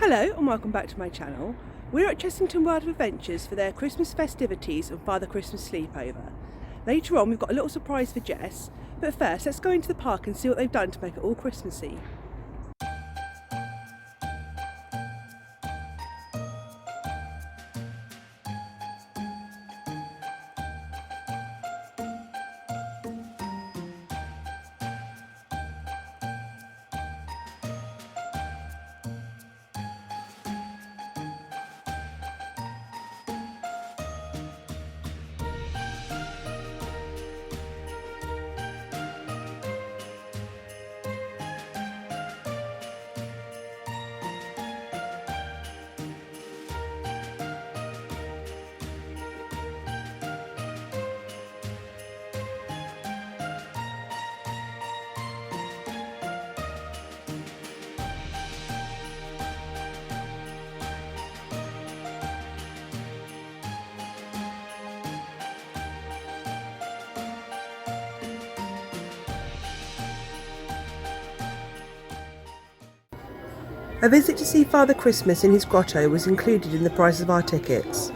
Hello and welcome back to my channel. We're at Chessington World of Adventures for their Christmas festivities and Father Christmas Sleepover. Later on we've got a little surprise for Jess, but first let's go into the park and see what they've done to make it all Christmassy. A visit to see Father Christmas in his grotto was included in the price of our tickets.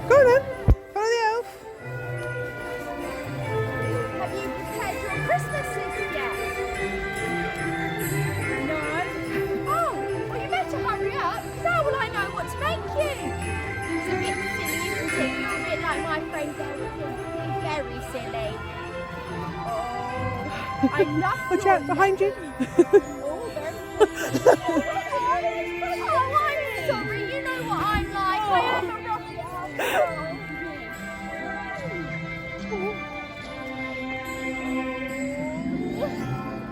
Go on then, follow the elf. Have you prepared your Christmas list yet? No? Oh, well you better hurry up, because how will I know what to make you? It's a bit silly, isn't it? You're a bit like my friend Derek. He's very silly. Oh, I love Watch out, behind you. Oh, very Oh, I'm sorry, you know what I'm like. I am a rocket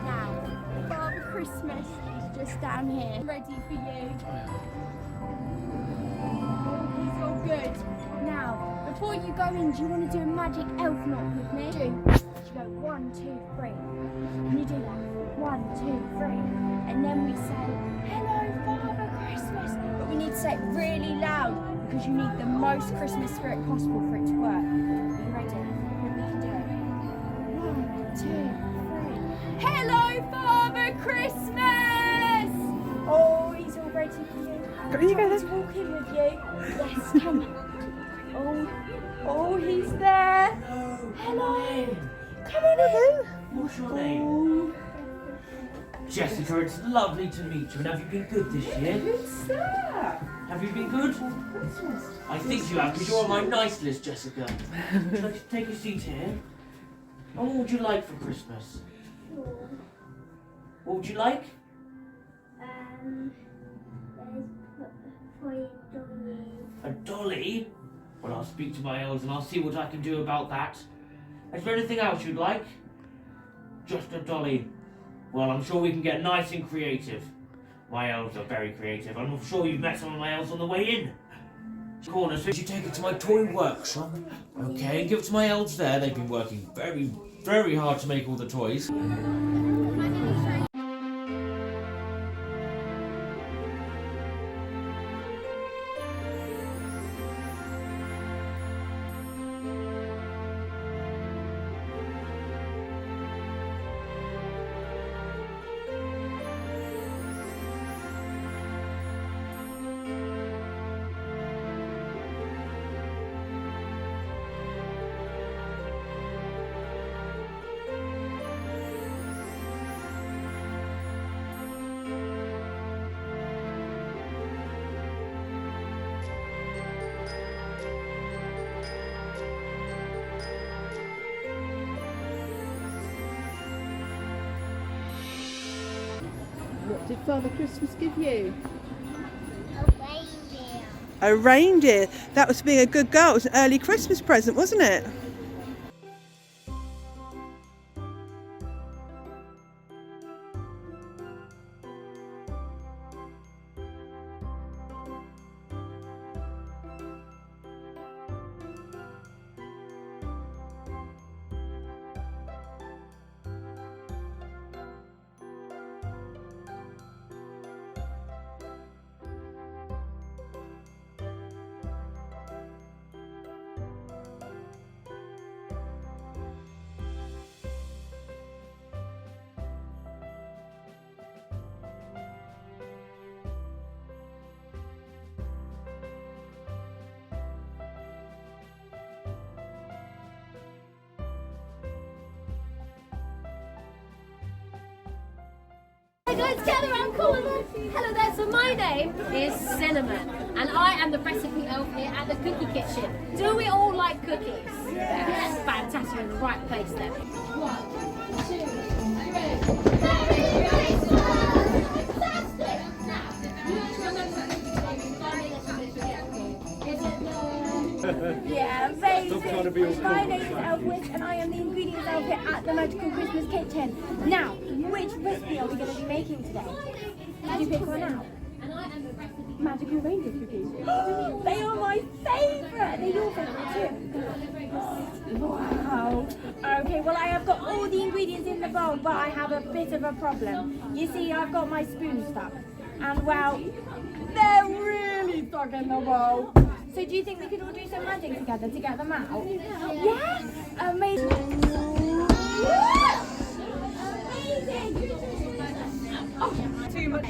Now, Father Christmas is just down here, ready for you. He's all good. Now, before you go in, do you want to do a magic elf knot with me? You go 1, 2, 3. And you do 1, 2, 3. And then we say, hello, Father Christmas. But we need to say it really loud because you need the most Christmas spirit possible for it to work. Are you ready? We can do it. 1, 2, 3. Hello, Father Christmas! Oh, he's all ready for you. Go in, you go To then. walk in with you. Yes, come on. Oh, he's there. Hello. Come on in. What's your name? Jessica, it's lovely to meet you. And have you been good this year? Good sir. Have you been good? Christmas. I think you have, because you're on my nice list, Jessica. Would you like to take a seat here? And what would you like for Christmas? Sure. What would you like? There's dolly. A dolly? Well, I'll speak to my elves and I'll see what I can do about that. Is there anything else you'd like? Just a dolly. Well, I'm sure we can get nice and creative. My elves are very creative. I'm sure you've met some of my elves on the way in. Corner, so you take it to my toy workshop. Okay, and give it to my elves there. They've been working very, very hard to make all the toys. What did Father Christmas give you? A reindeer. A reindeer. That was being a good girl. It was an early Christmas present, wasn't it? Hey guys, gather around, cool. Hello there, so my name is Cinnamon and I am the recipe elf here at the Cookie Kitchen. Do we all like cookies? Yes, fantastic, in the right place then. 1, 2, 3. Merry Christmas! Fantastic! Now, which one of them Yeah, amazing. My name is Elvis and I am the ingredients elf here at the Magical Christmas Kitchen. Now, which recipe are we going to be making today? Did you pick one out? Magical reindeer cookies. They are my favourite. They're your favourite too. Wow. Okay, well I have got all the ingredients in the bowl, but I have a bit of a problem. You see, I've got my spoon stuck, and well, they're really stuck in the bowl. So do you think we could all do some magic together to get them out? Yes! Amazing! Amazing! Oh, too much.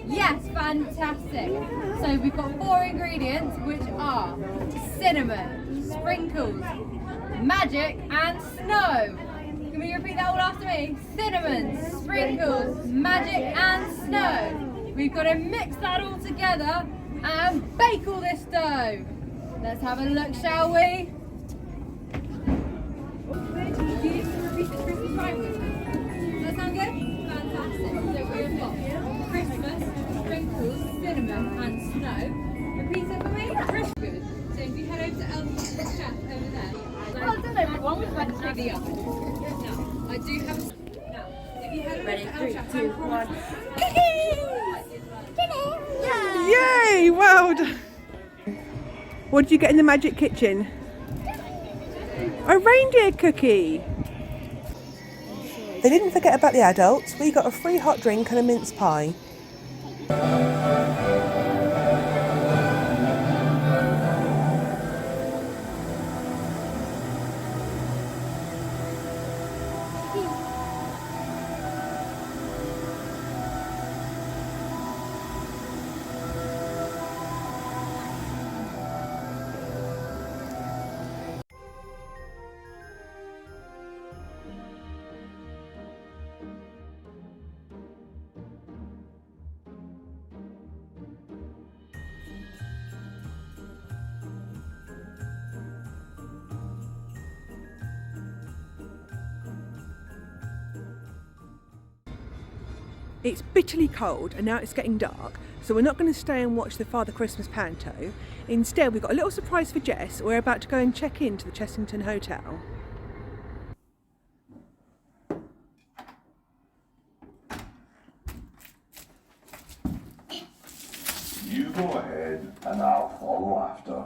Yes, fantastic. So we've got 4 ingredients, which are cinnamon, sprinkles, magic and snow. Can we repeat that all after me? Cinnamon, sprinkles, magic and snow. We've got to mix that all together and bake all this dough. Let's have a look, shall we? Repeat the Christmas rhyme with me. Does that sound good? Fantastic. So we've got Christmas, sprinkles, cinnamon and snow. Repeat it for me. Christmas. So if you head over to Elves Chef over there. Well done everyone, we've went through the oven. Now, I do have a... Now, if you head over to Elves Chef, 3, 2, 1. Yay! Well done. What did you get in the magic kitchen? A reindeer cookie. They didn't forget about the adults. We got a free hot drink and a mince pie. It's bitterly cold and now it's getting dark, so we're not going to stay and watch the Father Christmas panto. Instead, we've got a little surprise for Jess. We're about to go and check into the Chessington Hotel. You go ahead and I'll follow after.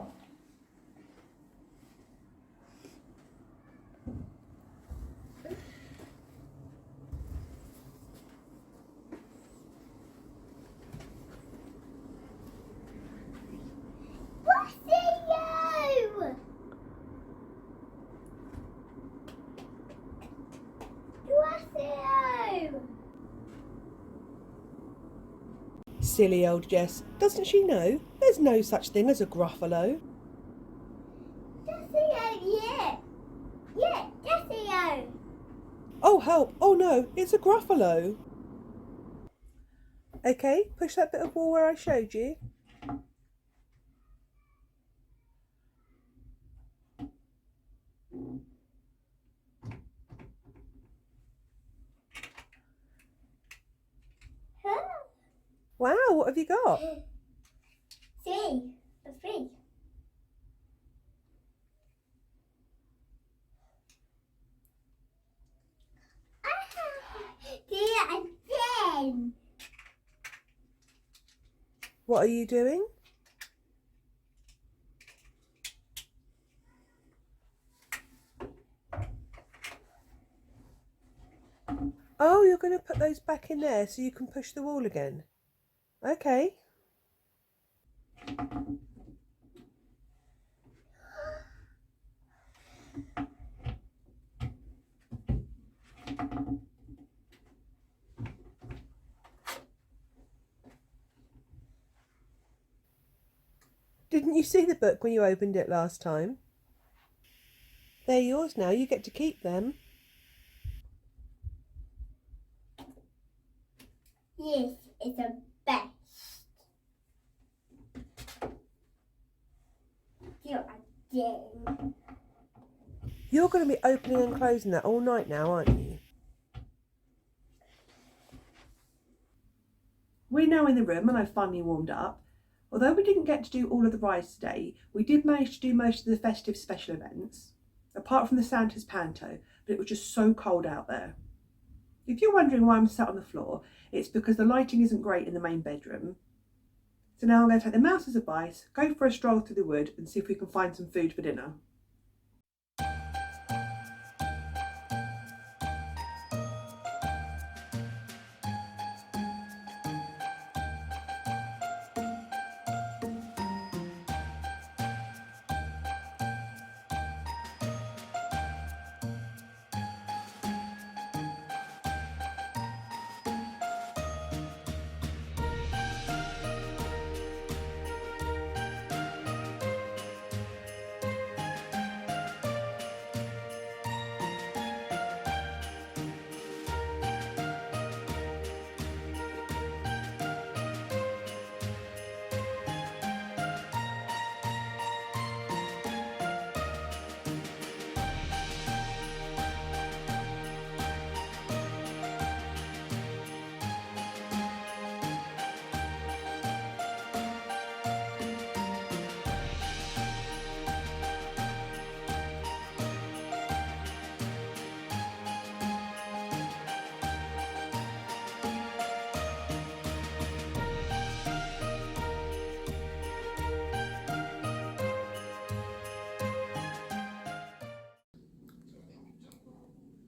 Silly old Jess. Doesn't she know? There's no such thing as a Gruffalo. Yeah. Yeah, Jesse. Oh help! Oh no, it's a Gruffalo. Okay, push that bit of wall where I showed you. Wow, what have you got? Three. A three. Again. What are you doing? Oh, you're going to put those back in there so you can push the wall again. Okay. Didn't you see the book when you opened it last time? They're yours now, you get to keep them. Yes, it's the best. Do again. You're going to be opening and closing that all night now, aren't you? We're now in the room and I've finally warmed up. Although we didn't get to do all of the rides today, we did manage to do most of the festive special events, apart from the Santa's Panto, but it was just so cold out there. If you're wondering why I'm sat on the floor, it's because the lighting isn't great in the main bedroom. So now I'm going to take the mouse as advice, go for a stroll through the wood and see if we can find some food for dinner.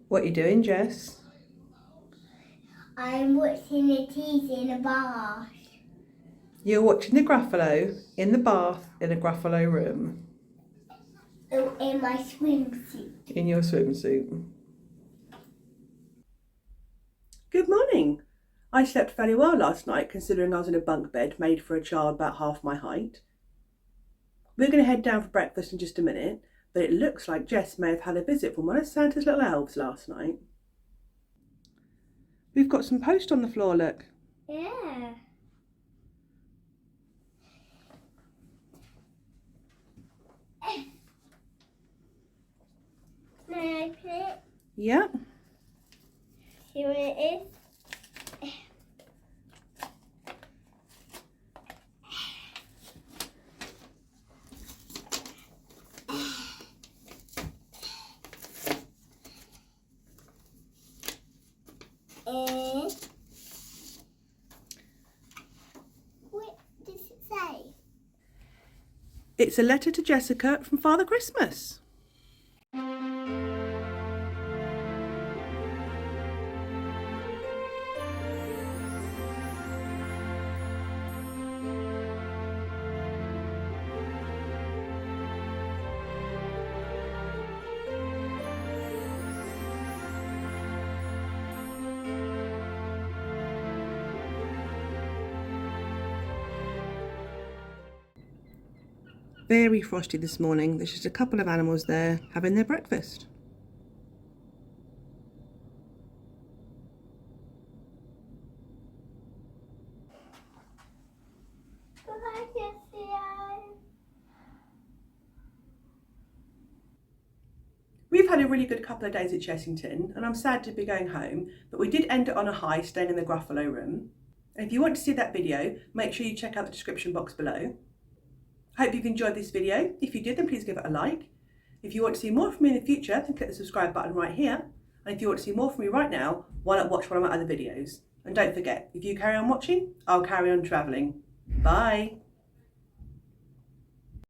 What are you doing, Jess? I'm watching the TV in a bath. You're watching the Gruffalo in the bath in a Gruffalo room. In my swimsuit. In your swimsuit. Good morning. I slept fairly well last night considering I was in a bunk bed made for a child about half my height. We're going to head down for breakfast in just a minute, but it looks like Jess may have had a visit from one of Santa's little elves last night. We've got some post on the floor, look. Yeah. May I put it? Yep. See what it is? What does it say? It's a letter to Jessica from Father Christmas. Very frosty this morning. There's just a couple of animals there having their breakfast. We've had a really good couple of days at Chessington and I'm sad to be going home, but we did end it on a high staying in the Gruffalo room. And if you want to see that video, make sure you check out the description box below. Hope you've enjoyed this video. If you did, then please give it a like. If you want to see more from me in the future, then click the subscribe button right here. And if you want to see more from me right now, why not watch one of my other videos? And don't forget, if you carry on watching, I'll carry on travelling. Bye.